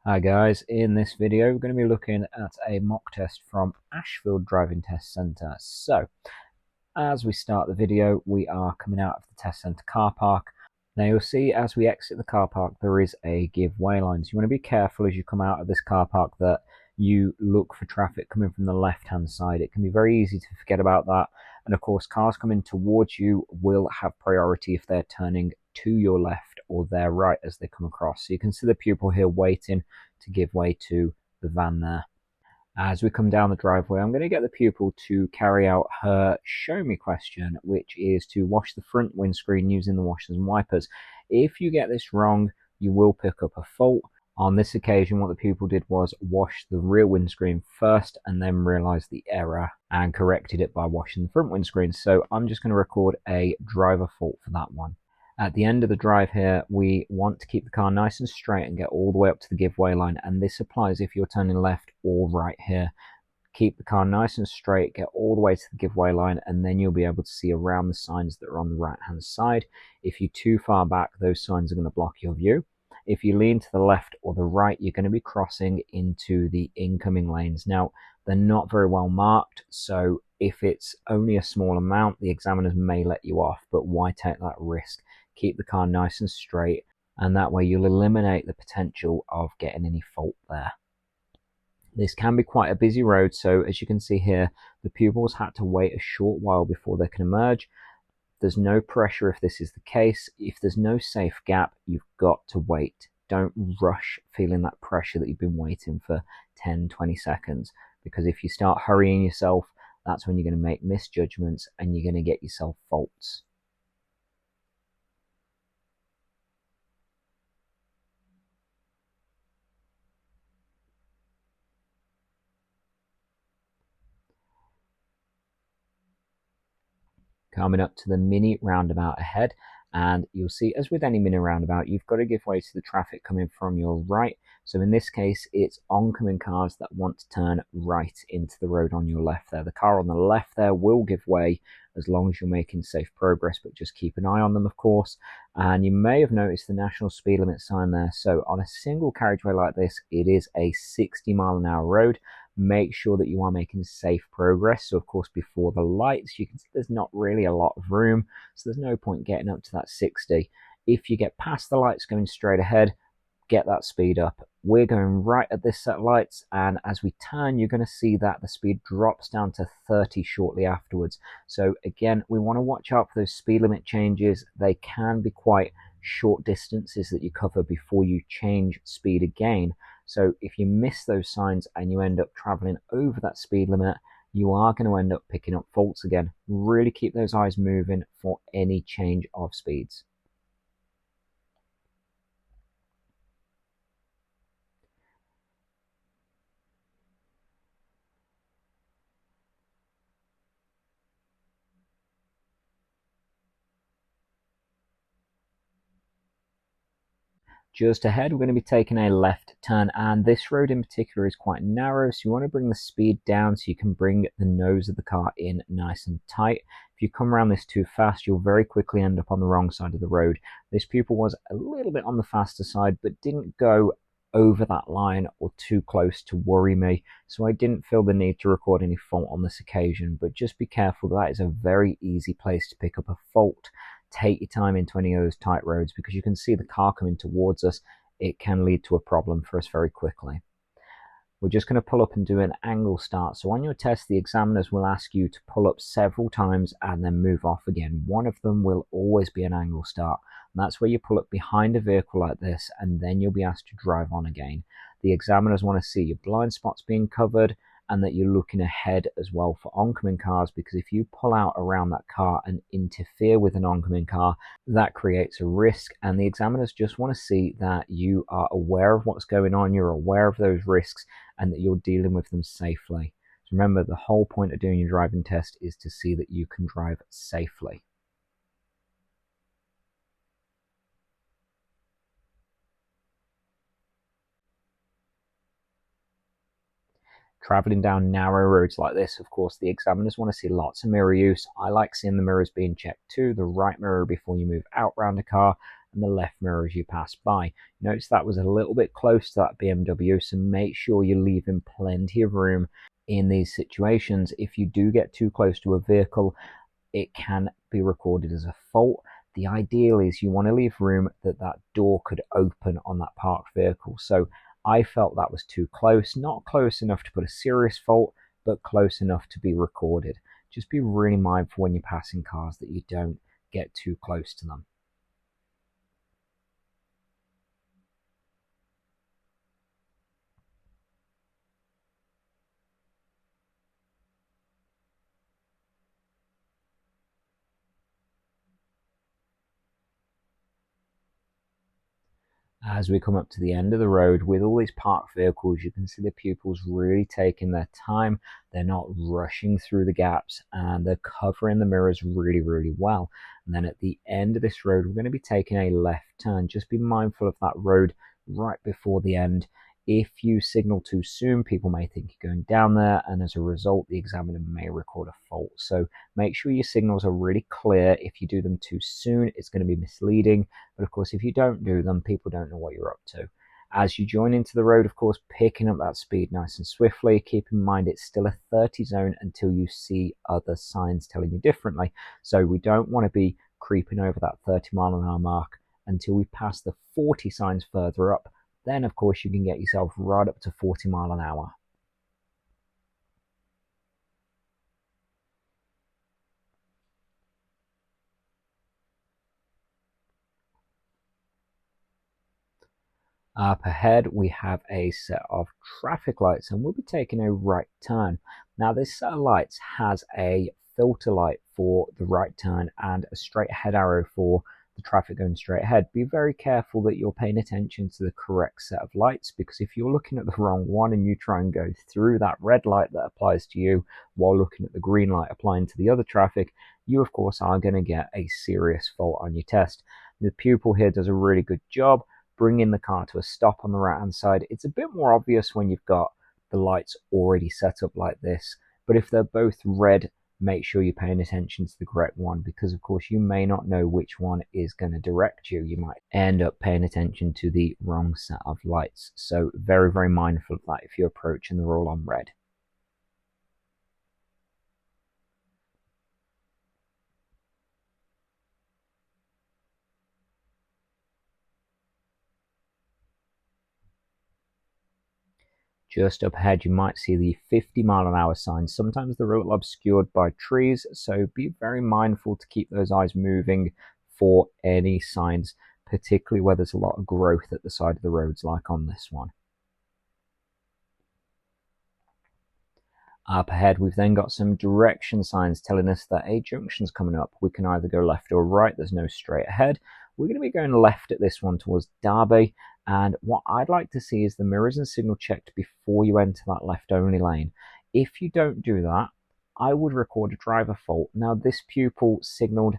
Hi guys, in this video we're going to be looking at a mock test from Ashfield Driving Test Centre. So, as we start the video, we are coming out of the test centre car park. Now you'll see as we exit the car park there is a give way line, so you want to be careful as you come out of this car park that you look for traffic coming from the left hand side. It can be very easy to forget about that, and of course cars coming towards you will have priority if they're turning to your left or their right as they come across. So you can see the pupil here waiting to give way to the van there. As we come down the driveway, I'm going to get the pupil to carry out her show me question, which is to wash the front windscreen using the washers and wipers. If you get this wrong, you will pick up a fault. On this occasion, what the pupil did was wash the rear windscreen first and then realized the error and corrected it by washing the front windscreen. So I'm just going to record a driver fault for that one. At the end of the drive here, we want to keep the car nice and straight and get all the way up to the give way line, and this applies if you're turning left or right here. Keep the car nice and straight, get all the way to the give way line, and then you'll be able to see around the signs that are on the right hand side. If you're too far back, those signs are going to block your view. If you lean to the left or the right, you're going to be crossing into the incoming lanes. Now, they're not very well marked, so if it's only a small amount, the examiners may let you off, but why take that risk? Keep the car nice and straight, and that way you'll eliminate the potential of getting any fault there. This can be quite a busy road, so as you can see here, the pupils had to wait a short while before they can emerge. There's no pressure if this is the case. If there's no safe gap, you've got to wait. Don't rush feeling that pressure that you've been waiting for 10-20 seconds, because if you start hurrying yourself, that's when you're going to make misjudgments and you're going to get yourself faults. Coming up to the mini roundabout ahead, and you'll see, as with any mini roundabout, you've got to give way to the traffic coming from your right. So in this case, it's oncoming cars that want to turn right into the road on your left there. The car on the left there will give way as long as you're making safe progress, but just keep an eye on them, of course. And you may have noticed the national speed limit sign there. So on a single carriageway like this, it is a 60-mile-an-hour road. Make sure that you are making safe progress. So of course, before the lights, you can see there's not really a lot of room, so there's no point getting up to that 60. If you get past the lights going straight ahead, get that speed up. We're going right at this set of lights, and as we turn, you're going to see that the speed drops down to 30 shortly afterwards. So again, we want to watch out for those speed limit changes. They can be quite short distances that you cover before you change speed again. So if you miss those signs and you end up traveling over that speed limit, you are going to end up picking up faults again. Really keep those eyes moving for any change of speeds. Just ahead, we're going to be taking a left turn, and this road in particular is quite narrow, so you want to bring the speed down so you can bring the nose of the car in nice and tight. If you come around this too fast, you'll very quickly end up on the wrong side of the road. This pupil was a little bit on the faster side, but didn't go over that line or too close to worry me, so I didn't feel the need to record any fault on this occasion. But just be careful, that is a very easy place to pick up a fault. Take your time into any of those tight roads, because you can see the car coming towards us. It can lead to a problem for us very quickly. We're just going to pull up and do an angle start. So on your test, the examiners will ask you to pull up several times and then move off again. One of them will always be an angle start, and that's where you pull up behind a vehicle like this, and then you'll be asked to drive on again. The examiners want to see your blind spots being covered and that you're looking ahead as well for oncoming cars, because if you pull out around that car and interfere with an oncoming car, that creates a risk, and the examiners just want to see that you are aware of what's going on, you're aware of those risks, and that you're dealing with them safely. So remember, the whole point of doing your driving test is to see that you can drive safely. Traveling down narrow roads like this, of course, the examiners want to see lots of mirror use. I like seeing the mirrors being checked too, the right mirror before you move out round a car, and the left mirror as you pass by. Notice that was a little bit close to that BMW, so make sure you're leaving plenty of room in these situations. If you do get too close to a vehicle, it can be recorded as a fault. The ideal is you want to leave room that that door could open on that parked vehicle. So I felt that was too close, not close enough to put a serious fault, but close enough to be recorded. Just be really mindful when you're passing cars that you don't get too close to them. As we come up to the end of the road with all these parked vehicles, you can see the pupils really taking their time. They're not rushing through the gaps, and they're covering the mirrors really, really well. And then at the end of this road, we're going to be taking a left turn. Just be mindful of that road right before the end. If you signal too soon, people may think you're going down there, and as a result, the examiner may record a fault. So make sure your signals are really clear. If you do them too soon, it's going to be misleading. But of course, if you don't do them, people don't know what you're up to. As you join into the road, of course, picking up that speed nice and swiftly. Keep in mind it's still a 30 zone until you see other signs telling you differently. So we don't want to be creeping over that 30-mile-an-hour mark until we pass the 40 signs further up. Then, of course, you can get yourself right up to 40 miles an hour. Up ahead, we have a set of traffic lights, and we'll be taking a right turn. Now, this set of lights has a filter light for the right turn and a straight ahead arrow for the traffic going straight ahead. Be very careful that you're paying attention to the correct set of lights, because if you're looking at the wrong one and you try and go through that red light that applies to you while looking at the green light applying to the other traffic, you of course are going to get a serious fault on your test. The pupil here does a really good job bringing the car to a stop on the right hand side. It's a bit more obvious when you've got the lights already set up like this, but if they're both red, make sure you're paying attention to the correct one, because of course you may not know which one is going to direct you. You might end up paying attention to the wrong set of lights. So very, very mindful of that if you're approaching the roll on red. Just up ahead, you might see the 50-mile-an-hour sign. Sometimes they're a little obscured by trees, so be very mindful to keep those eyes moving for any signs, particularly where there's a lot of growth at the side of the roads, like on this one. Up ahead, we've then got some direction signs telling us that a junction's coming up. We can either go left or right. There's no straight ahead. We're going to be going left at this one towards Derby. And what I'd like to see is the mirrors and signal checked before you enter that left-only lane. If you don't do that, I would record a driver fault. Now, this pupil signaled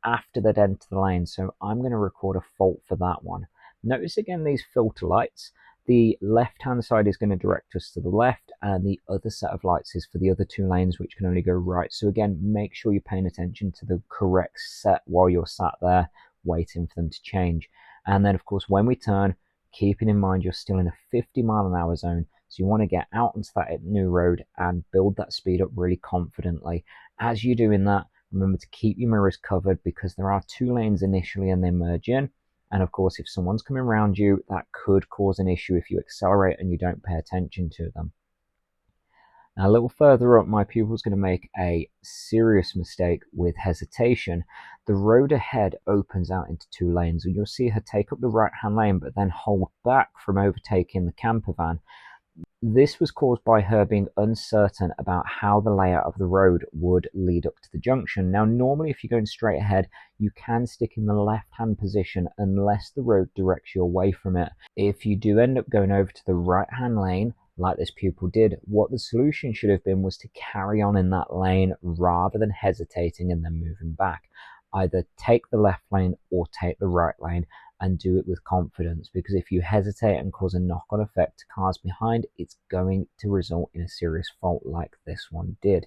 after they'd entered the lane, so I'm going to record a fault for that one. Notice again these filter lights. The left-hand side is going to direct us to the left, and the other set of lights is for the other two lanes, which can only go right. So again, make sure you're paying attention to the correct set while you're sat there waiting for them to change. And then, of course, when we turn, keeping in mind you're still in a 50-mile-an-hour zone, so you want to get out onto that new road and build that speed up really confidently. As you're doing that, remember to keep your mirrors covered, because there are two lanes initially and they merge in. And of course, if someone's coming around you, that could cause an issue if you accelerate and you don't pay attention to them. Now, a little further up, my pupil's going to make a serious mistake with hesitation. The road ahead opens out into two lanes, and you'll see her take up the right-hand lane, but then hold back from overtaking the camper van. This was caused by her being uncertain about how the layout of the road would lead up to the junction. Now, normally, if you're going straight ahead, you can stick in the left-hand position unless the road directs you away from it. If you do end up going over to the right-hand lane, like this pupil did, what the solution should have been was to carry on in that lane rather than hesitating and then moving back. Either take the left lane or take the right lane, and do it with confidence, because if you hesitate and cause a knock-on effect to cars behind, it's going to result in a serious fault like this one did.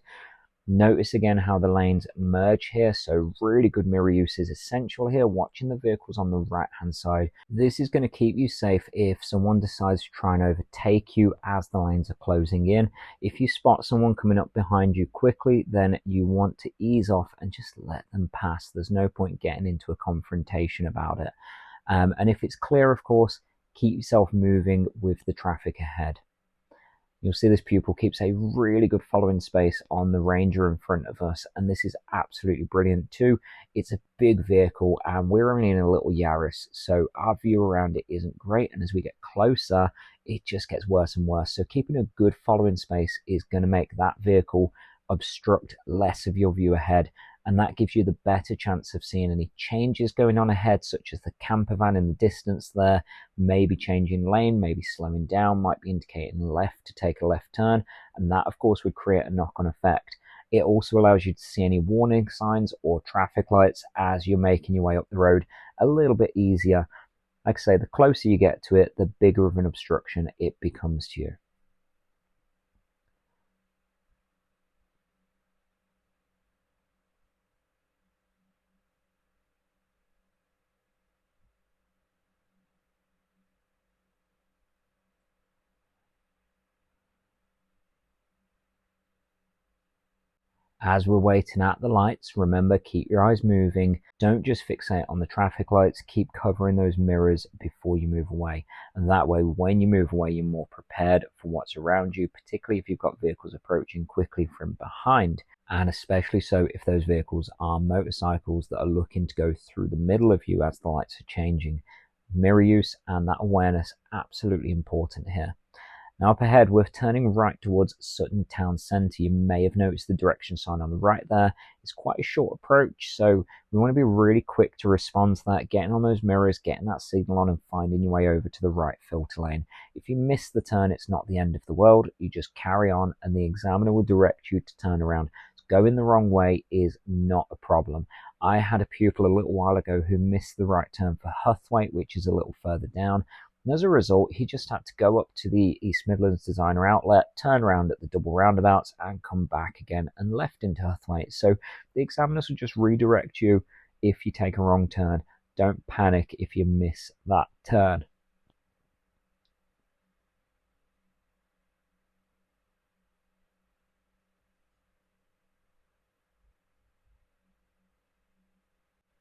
Notice again how the lanes merge here, so really good mirror use is essential here, watching the vehicles on the right hand side. This is going to keep you safe if someone decides to try and overtake you as the lanes are closing in. If you spot someone coming up behind you quickly, then you want to ease off and just let them pass. There's no point getting into a confrontation about it. And if it's clear, of course, keep yourself moving with the traffic ahead. You'll see this pupil keeps a really good following space on the Ranger in front of us, and this is absolutely brilliant too. It's a big vehicle and we're only in a little Yaris, so our view around it isn't great, and as we get closer it just gets worse and worse. So keeping a good following space is going to make that vehicle obstruct less of your view ahead, and that gives you the better chance of seeing any changes going on ahead, such as the camper van in the distance there, maybe changing lane, maybe slowing down, might be indicating left to take a left turn, and that of course would create a knock-on effect. It also allows you to see any warning signs or traffic lights as you're making your way up the road a little bit easier. Like I say, the closer you get to it, the bigger of an obstruction it becomes to you. As we're waiting at the lights, remember, keep your eyes moving. Don't just fixate on the traffic lights. Keep covering those mirrors before you move away. And that way, when you move away, you're more prepared for what's around you, particularly if you've got vehicles approaching quickly from behind. And especially so if those vehicles are motorcycles that are looking to go through the middle of you as the lights are changing. Mirror use and that awareness, absolutely important here. Now up ahead, we're turning right towards Sutton town centre. You may have noticed the direction sign on the right there. It's quite a short approach, so we want to be really quick to respond to that, getting on those mirrors, getting that signal on and finding your way over to the right filter lane. If you miss the turn, it's not the end of the world. You just carry on and the examiner will direct you to turn around. Going the wrong way is not a problem. I had a pupil a little while ago who missed the right turn for Huthwaite, which is a little further down. And as a result, he just had to go up to the East Midlands Designer Outlet, turn around at the double roundabouts and come back again and left into Huthwaite. So the examiners will just redirect you if you take a wrong turn. Don't panic if you miss that turn.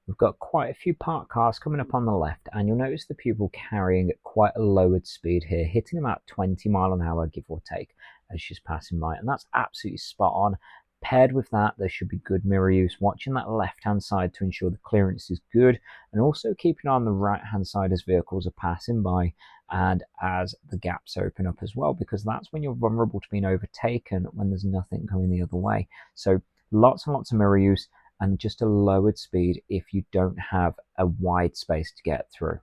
We've got quite a few parked cars coming up on the left, and you'll notice the pupil carrying at quite a lowered speed here, hitting about 20 miles an hour, give or take, as she's passing by, and that's absolutely spot on. Paired with that, there should be good mirror use, watching that left-hand side to ensure the clearance is good, and also keeping on the right-hand side as vehicles are passing by and as the gaps open up as well, because that's when you're vulnerable to being overtaken when there's nothing coming the other way. So lots and lots of mirror use, and just a lowered speed if you don't have a wide space to get through.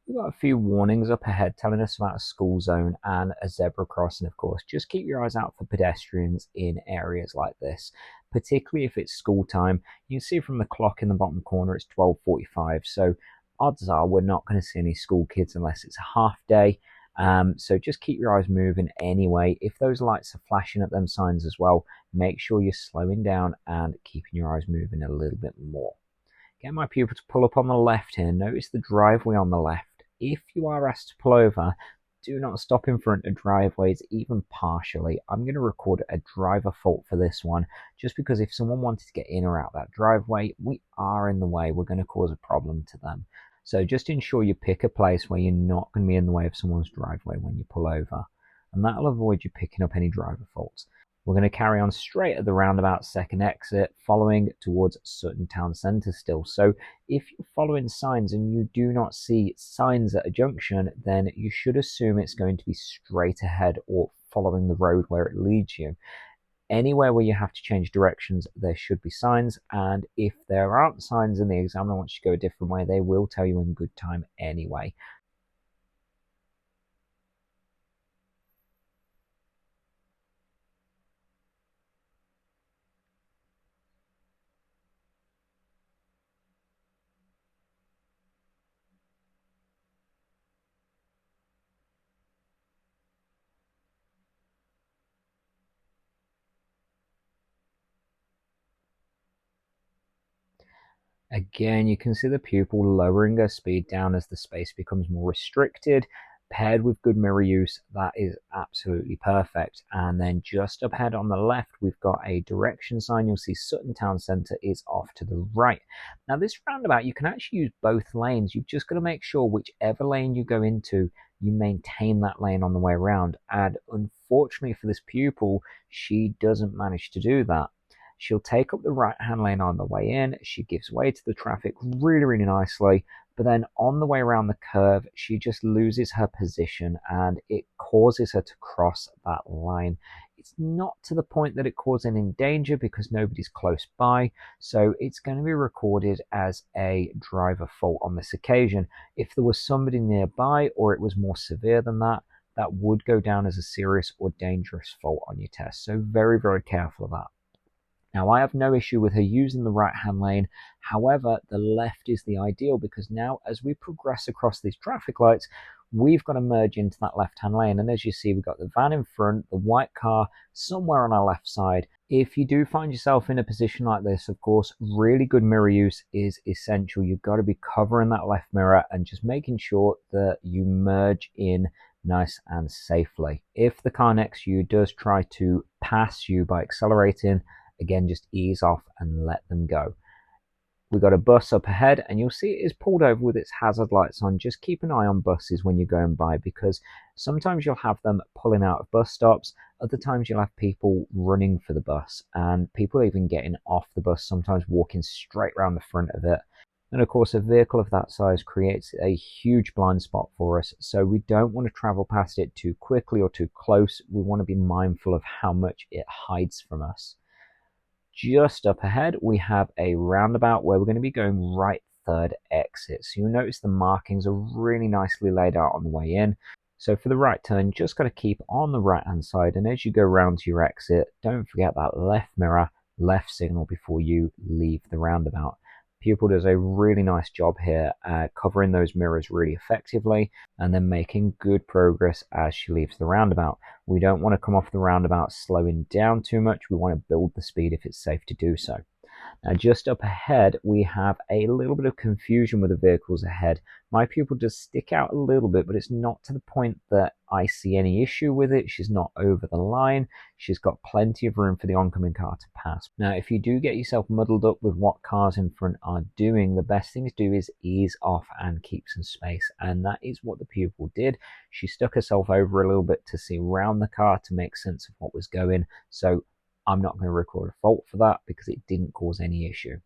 We've got a few warnings up ahead telling us about a school zone and a zebra crossing, of course. Just keep your eyes out for pedestrians in areas like this, particularly if it's school time. You can see from the clock in the bottom corner it's 12:45, so odds are we're not going to see any school kids unless it's a half day. So just keep your eyes moving anyway. If those lights are flashing at them signs as well, make sure you're slowing down and keeping your eyes moving a little bit more. Get my pupil to pull up on the left here. Notice the driveway on the left. If you are asked to pull over, do not stop in front of driveways, even partially. I'm going to record a driver fault for this one, just because if someone wanted to get in or out that driveway, we are in the way. We're going to cause a problem to them. So just ensure you pick a place where you're not going to be in the way of someone's driveway when you pull over, and that'll avoid you picking up any driver faults. We're going to carry on straight at the roundabout second exit, following towards Sutton town centre still. So if you're following signs and you do not see signs at a junction, then you should assume it's going to be straight ahead or following the road where it leads you. Anywhere where you have to change directions, there should be signs, and if there aren't signs and the examiner wants you to go a different way, they will tell you in good time anyway. Again, you can see the pupil lowering her speed down as the space becomes more restricted. Paired with good mirror use, that is absolutely perfect. And then just up ahead on the left, we've got a direction sign. You'll see Sutton Town Centre is off to the right. Now this roundabout, you can actually use both lanes. You've just got to make sure whichever lane you go into, you maintain that lane on the way around. And unfortunately for this pupil, she doesn't manage to do that. She'll take up the right-hand lane on the way in. She gives way to the traffic really, really nicely. But then on the way around the curve, she just loses her position and it causes her to cross that line. It's not to the point that it causes any danger because nobody's close by. So it's going to be recorded as a driver fault on this occasion. If there was somebody nearby or it was more severe than that, that would go down as a serious or dangerous fault on your test. So very, very careful of that. Now, I have no issue with her using the right-hand lane. However, the left is the ideal because now as we progress across these traffic lights, we've got to merge into that left-hand lane. And as you see, we've got the van in front, the white car somewhere on our left side. If you do find yourself in a position like this, of course, really good mirror use is essential. You've got to be covering that left mirror and just making sure that you merge in nice and safely. If the car next to you does try to pass you by accelerating, again, just ease off and let them go. We've got a bus up ahead and you'll see it is pulled over with its hazard lights on. Just keep an eye on buses when you're going by because sometimes you'll have them pulling out of bus stops. Other times you'll have people running for the bus and people even getting off the bus, sometimes walking straight around the front of it. And of course, a vehicle of that size creates a huge blind spot for us. So we don't want to travel past it too quickly or too close. We want to be mindful of how much it hides from us. Just up ahead, we have a roundabout where we're going to be going right third exit. So you'll notice the markings are really nicely laid out on the way in. So for the right turn, just got to keep on the right hand side. And as you go round to your exit, don't forget that left mirror, left signal before you leave the roundabout. Pupil does a really nice job here covering those mirrors really effectively and then making good progress as she leaves the roundabout. We don't want to come off the roundabout slowing down too much. We want to build the speed if it's safe to do so. Now just up ahead we have a little bit of confusion with the vehicles ahead. My pupil does stick out a little bit, but it's not to the point that I see any issue with it. She's not over the line. She's got plenty of room for the oncoming car to pass. Now if you do get yourself muddled up with what cars in front are doing, the best thing to do is ease off and keep some space, and that is what the pupil did. She stuck herself over a little bit to see around the car to make sense of what was going. So I'm not going to record a fault for that because it didn't cause any issue.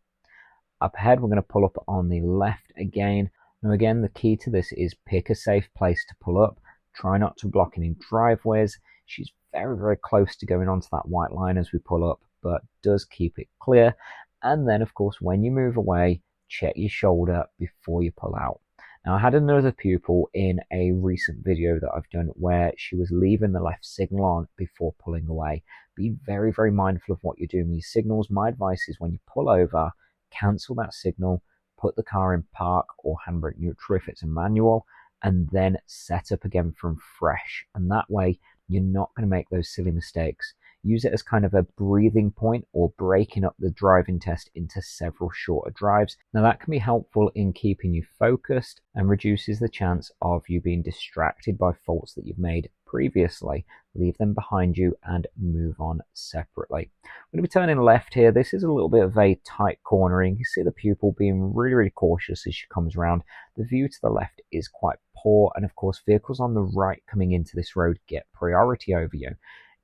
Up ahead, we're going to pull up on the left again. Now again, the key to this is pick a safe place to pull up. Try not to block any driveways. She's very, very close to going onto that white line as we pull up, but does keep it clear. And then, of course, when you move away, check your shoulder before you pull out. Now, I had another pupil in a recent video that I've done where she was leaving the left signal on before pulling away. Be very, very mindful of what you're doing with your signals. My advice is when you pull over, cancel that signal, put the car in park or handbrake neutral if it's a manual, and then set up again from fresh. And that way, you're not going to make those silly mistakes. Use it as kind of a breathing point or breaking up the driving test into several shorter drives. Now that can be helpful in keeping you focused and reduces the chance of you being distracted by faults that you've made previously. Leave them behind you and move on separately. I'm going to be turning left here. This is a little bit of a tight cornering. You see the pupil being really, really cautious as she comes around. The view to the left is quite poor, and of course vehicles on the right coming into this road get priority over you.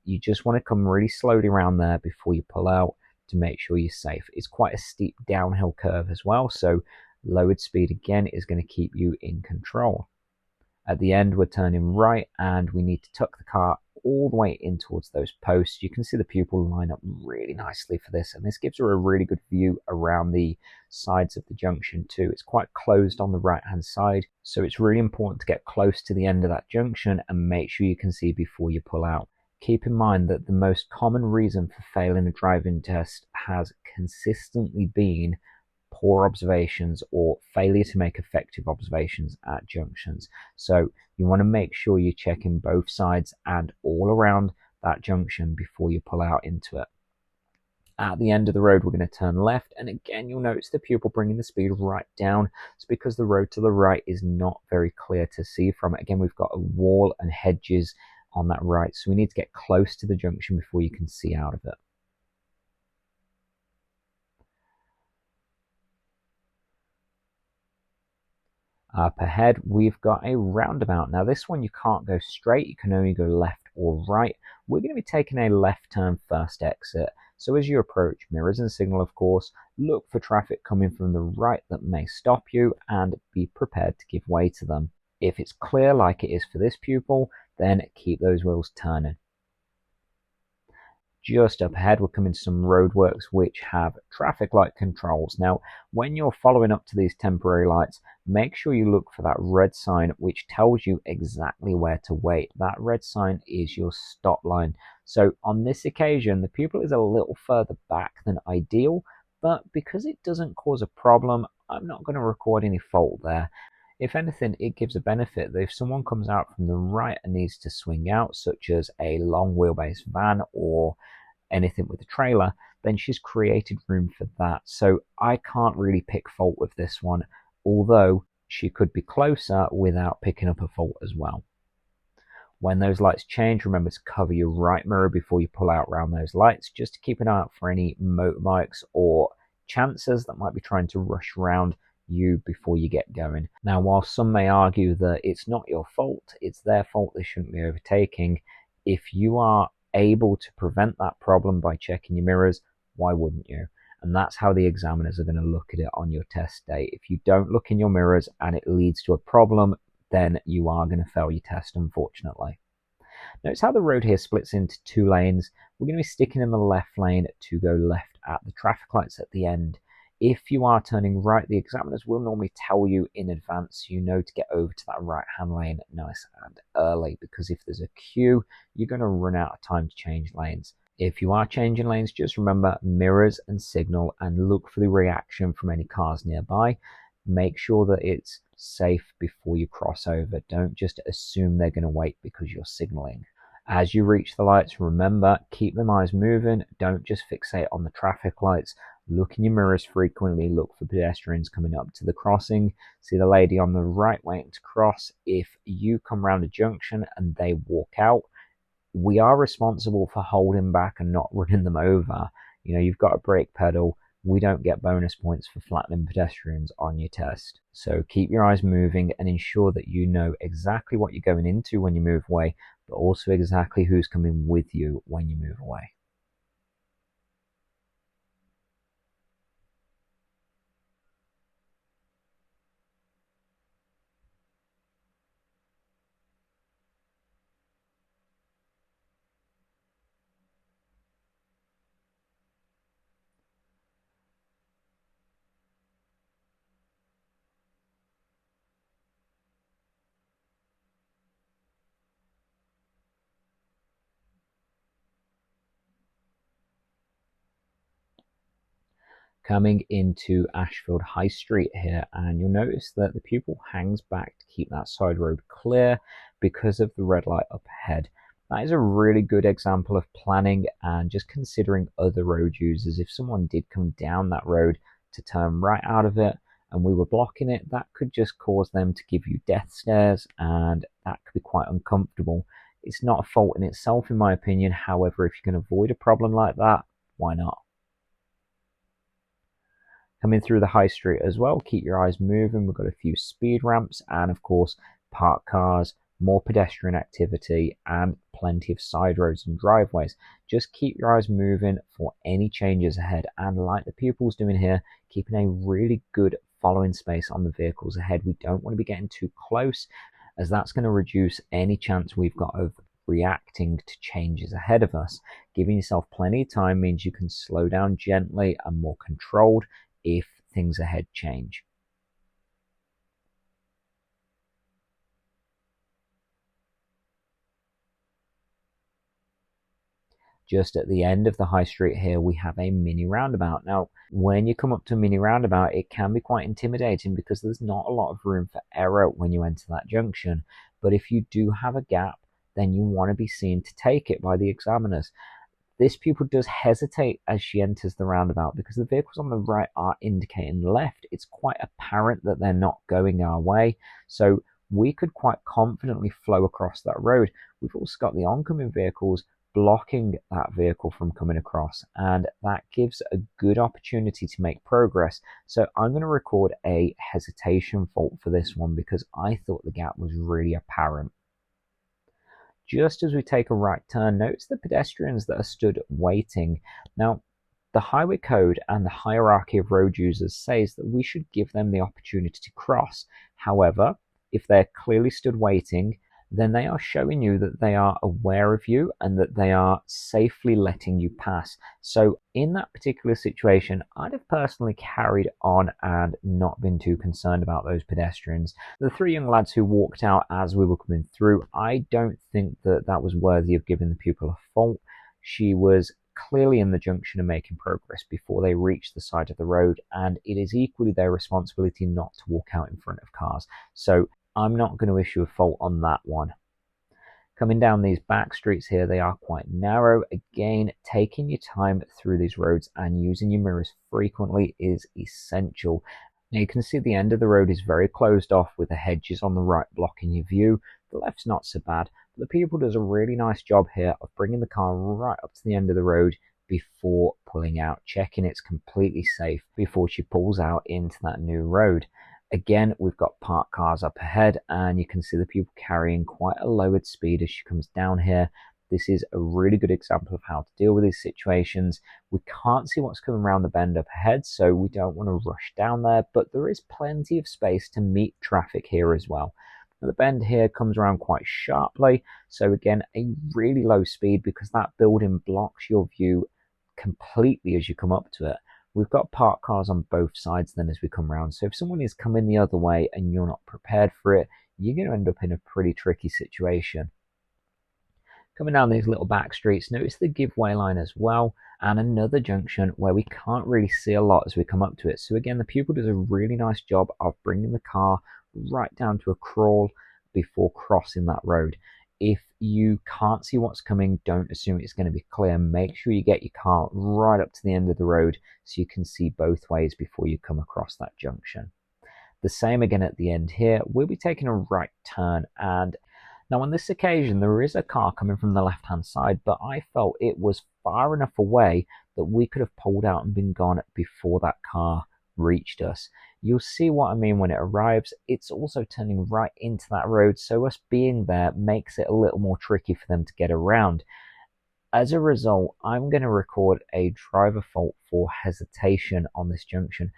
You just want to come really slowly around there before you pull out to make sure you're safe. It's quite a steep downhill curve as well, so lowered speed again is going to keep you in control. At the end, we're turning right and we need to tuck the car all the way in towards those posts. You can see the pupil line up really nicely for this, and this gives her a really good view around the sides of the junction too. It's quite closed on the right hand side, so it's really important to get close to the end of that junction and make sure you can see before you pull out. Keep in mind that the most common reason for failing a driving test has consistently been poor observations or failure to make effective observations at junctions. So you want to make sure you're checking both sides and all around that junction before you pull out into it. At the end of the road, we're going to turn left, and again, you'll notice the pupil bringing the speed right down. It's because the road to the right is not very clear to see from. Again, we've got a wall and hedges on that right, so we need to get close to the junction before you can see out of it. Up ahead, we've got a roundabout. Now this one, you can't go straight, you can only go left or right. We're going to be taking a left turn first exit. So as you approach, mirrors and signal, of course, look for traffic coming from the right that may stop you and be prepared to give way to them. If it's clear like it is for this pupil, then keep those wheels turning. Just up ahead, we're coming to some roadworks which have traffic light controls. Now, when you're following up to these temporary lights, make sure you look for that red sign which tells you exactly where to wait. That red sign is your stop line. So on this occasion, the pupil is a little further back than ideal, but because it doesn't cause a problem, I'm not going to record any fault there. If anything, it gives a benefit that if someone comes out from the right and needs to swing out, such as a long wheelbase van or anything with a trailer, then she's created room for that. So I can't really pick fault with this one, although she could be closer without picking up a fault as well. When those lights change, remember to cover your right mirror before you pull out around those lights, just to keep an eye out for any motorbikes or chancers that might be trying to rush around you before you get going. Now, while some may argue that it's not your fault, it's their fault, they shouldn't be overtaking, if you are able to prevent that problem by checking your mirrors, why wouldn't you? And that's how the examiners are going to look at it on your test day. If you don't look in your mirrors and it leads to a problem, then you are going to fail your test, unfortunately. Notice how the road here splits into two lanes. We're going to be sticking in the left lane to go left at the traffic lights at the end. If you are turning right, the examiners will normally tell you in advance, so you know to get over to that right-hand lane nice and early, because if there's a queue, you're going to run out of time to change lanes. If you are changing lanes, just remember mirrors and signal and look for the reaction from any cars nearby. Make sure that it's safe before you cross over. Don't just assume they're going to wait because you're signaling. As you reach the lights, remember, keep them eyes moving. Don't just fixate on the traffic lights. Look in your mirrors frequently. Look for pedestrians coming up to the crossing. See the lady on the right waiting to cross. If you come around a junction and they walk out, we are responsible for holding back and not running them over. You know, you've got a brake pedal. We don't get bonus points for flattening pedestrians on your test. So keep your eyes moving and ensure that you know exactly what you're going into when you move away, but also exactly who's coming with you when you move away. Coming into Ashfield High Street here, and you'll notice that the pupil hangs back to keep that side road clear because of the red light up ahead. That is a really good example of planning and just considering other road users. If someone did come down that road to turn right out of it and we were blocking it, that could just cause them to give you death stares, and that could be quite uncomfortable. It's not a fault in itself, in my opinion. However, if you can avoid a problem like that, why not? Coming through the high street as well, keep your eyes moving. We've got a few speed ramps and, of course, parked cars, more pedestrian activity, and plenty of side roads and driveways. Just keep your eyes moving for any changes ahead, and like the pupils doing here, keeping a really good following space on the vehicles ahead. We don't want to be getting too close, as that's going to reduce any chance we've got of reacting to changes ahead of us. Giving yourself plenty of time means you can slow down gently and more controlled if things ahead change. Just at the end of the high street here, we have a mini roundabout. Now, when you come up to a mini roundabout, it can be quite intimidating because there's not a lot of room for error when you enter that junction. But if you do have a gap, then you want to be seen to take it by the examiners. This pupil does hesitate as she enters the roundabout because the vehicles on the right are indicating left. It's quite apparent that they're not going our way, so we could quite confidently flow across that road. We've also got the oncoming vehicles blocking that vehicle from coming across, and that gives a good opportunity to make progress. So I'm going to record a hesitation fault for this one because I thought the gap was really apparent. Just as we take a right turn, notice the pedestrians that are stood waiting. Now, the highway code and the hierarchy of road users says that we should give them the opportunity to cross. However, if they're clearly stood waiting, then they are showing you that they are aware of you and that they are safely letting you pass. So in that particular situation, I'd have personally carried on and not been too concerned about those pedestrians. The three young lads who walked out as we were coming through, I don't think that that was worthy of giving the pupil a fault. She was clearly in the junction and making progress before they reached the side of the road, and it is equally their responsibility not to walk out in front of cars. So I'm not going to issue a fault on that one. Coming down these back streets here, they are quite narrow. Again, taking your time through these roads and using your mirrors frequently is essential. Now you can see the end of the road is very closed off with the hedges on the right blocking your view. The left's not so bad, but the pupil does a really nice job here of bringing the car right up to the end of the road before pulling out, checking it's completely safe before she pulls out into that new road. Again, we've got parked cars up ahead, and you can see the pupil carrying quite a lowered speed as she comes down here. This is a really good example of how to deal with these situations. We can't see what's coming around the bend up ahead, so we don't want to rush down there, but there is plenty of space to meet traffic here as well. Now, the bend here comes around quite sharply, so again, a really low speed because that building blocks your view completely as you come up to it. We've got parked cars on both sides then as we come around, so if someone is coming the other way and you're not prepared for it, you're going to end up in a pretty tricky situation. Coming down these little back streets, notice the giveaway line as well, and another junction where we can't really see a lot as we come up to it. So again, the pupil does a really nice job of bringing the car right down to a crawl before crossing that road. If you can't see what's coming, don't assume it's going to be clear. Make sure you get your car right up to the end of the road so you can see both ways before you come across that junction. The same again at the end here. We'll be taking a right turn, and now on this occasion there is a car coming from the left hand side, but I felt it was far enough away that we could have pulled out and been gone before that car reached us. You'll see what I mean when it arrives. It's also turning right into that road, so us being there makes it a little more tricky for them to get around. As a result, I'm going to record a driver fault for hesitation on this junction.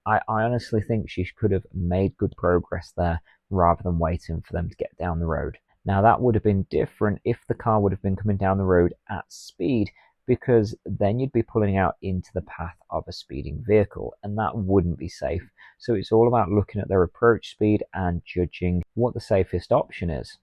I honestly think she could have made good progress there rather than waiting for them to get down the road. Now that would have been different if the car would have been coming down the road at speed, because then you'd be pulling out into the path of a speeding vehicle, and that wouldn't be safe. So it's all about looking at their approach speed and judging what the safest option is.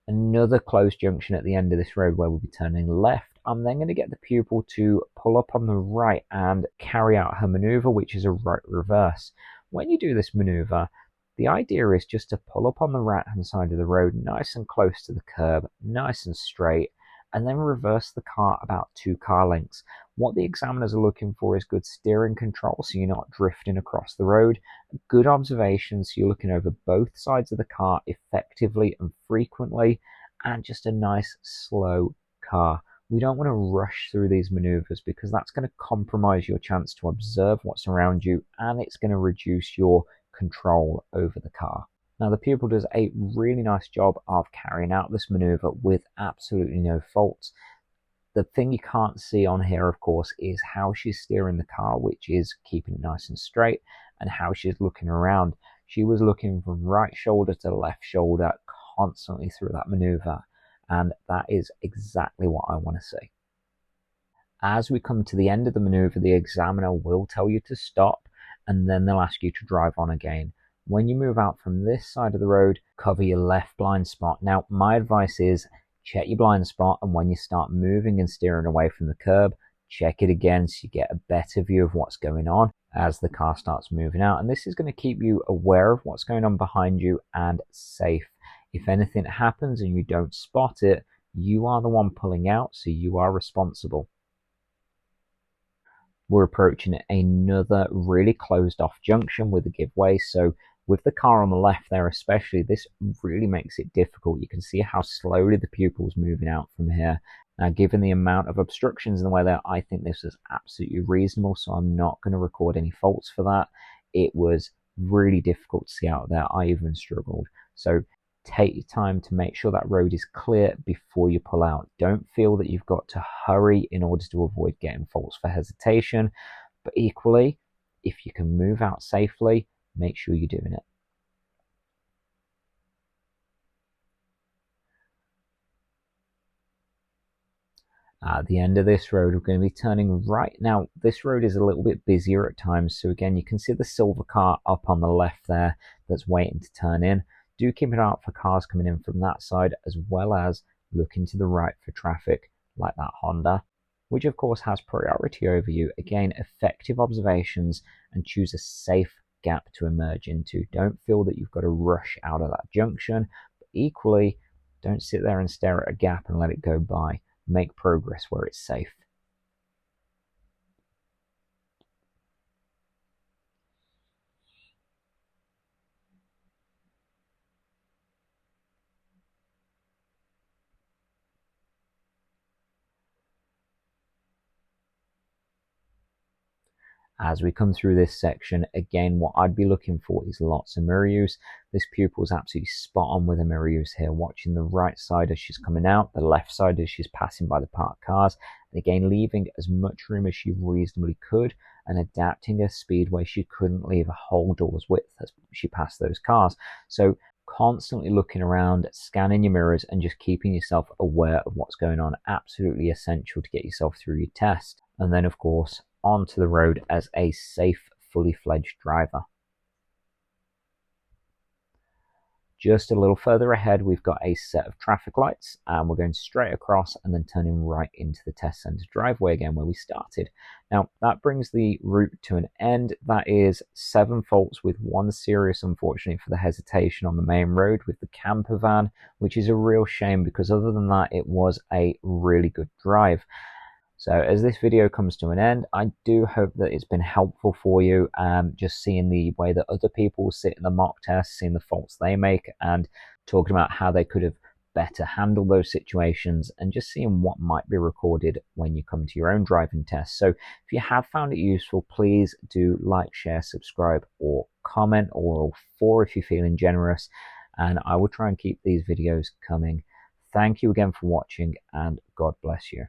Another closed junction at the end of this road where we'll be turning left. I'm then going to get the pupil to pull up on the right and carry out her maneuver, which is a right reverse. When you do this maneuver, the idea is just to pull up on the right hand side of the road, nice and close to the curb, nice and straight, and then reverse the car about 2 car lengths. What the examiners are looking for is good steering control so you're not drifting across the road, good observation so you're looking over both sides of the car effectively and frequently, and just a nice slow car. We don't want to rush through these maneuvers because that's going to compromise your chance to observe what's around you, and it's going to reduce your control over the car. Now the pupil does a really nice job of carrying out this maneuver with absolutely no faults. The thing you can't see on here, of course, is how she's steering the car, which is keeping it nice and straight, and how she's looking around. She was looking from right shoulder to left shoulder constantly through that maneuver, and that is exactly what I want to see. As we come to the end of the maneuver, the examiner will tell you to stop, and then they'll ask you to drive on again. When you move out from this side of the road, cover your left blind spot. Now, my advice is check your blind spot, and when you start moving and steering away from the curb, check it again so you get a better view of what's going on as the car starts moving out. And this is going to keep you aware of what's going on behind you and safe. If anything happens and you don't spot it, You are the one pulling out, so you are responsible. We're approaching another really closed off junction with a giveaway, so with the car on the left there especially, this really makes it difficult. You can see how slowly the pupil's moving out from here. Now, given the amount of obstructions in the way there, I think this was absolutely reasonable, so I'm not going to record any faults for that. It was really difficult to see out there. I even struggled. So take your time to make sure that road is clear before you pull out. Don't feel that you've got to hurry in order to avoid getting faults for hesitation, but equally, if you can move out safely, make sure you're doing it. At the end of this road, we're going to be turning right. Now, this road is a little bit busier at times, so again, you can see the silver car up on the left there that's waiting to turn in. Do keep an eye out for cars coming in from that side, as well as looking to the right for traffic like that Honda, which of course has priority over you. Again, effective observations and choose a safe gap to emerge into. Don't feel that you've got to rush out of that junction, but equally, don't sit there and stare at a gap and let it go by. Make progress where it's safe. As we come through this section, again, what I'd be looking for is lots of mirror use. This pupil's absolutely spot on with the mirror use here, watching the right side as she's coming out, the left side as she's passing by the parked cars, and again, leaving as much room as she reasonably could and adapting her speed where she couldn't leave a whole door's width as she passed those cars. So constantly looking around, scanning your mirrors, and just keeping yourself aware of what's going on. Absolutely essential to get yourself through your test. And then, of course, onto the road as a safe, fully fledged driver. Just a little further ahead, we've got a set of traffic lights, and we're going straight across and then turning right into the test centre driveway again where we started. Now, that brings the route to an end. That is 7 faults with 1 serious, unfortunately, for the hesitation on the main road with the camper van, which is a real shame because other than that, it was a really good drive. So as this video comes to an end, I do hope that it's been helpful for you, just seeing the way that other people sit in the mock test, seeing the faults they make, and talking about how they could have better handled those situations, and just seeing what might be recorded when you come to your own driving test. So if you have found it useful, please do like, share, subscribe, or comment, or all 4 if you're feeling generous, and I will try and keep these videos coming. Thank you again for watching, and God bless you.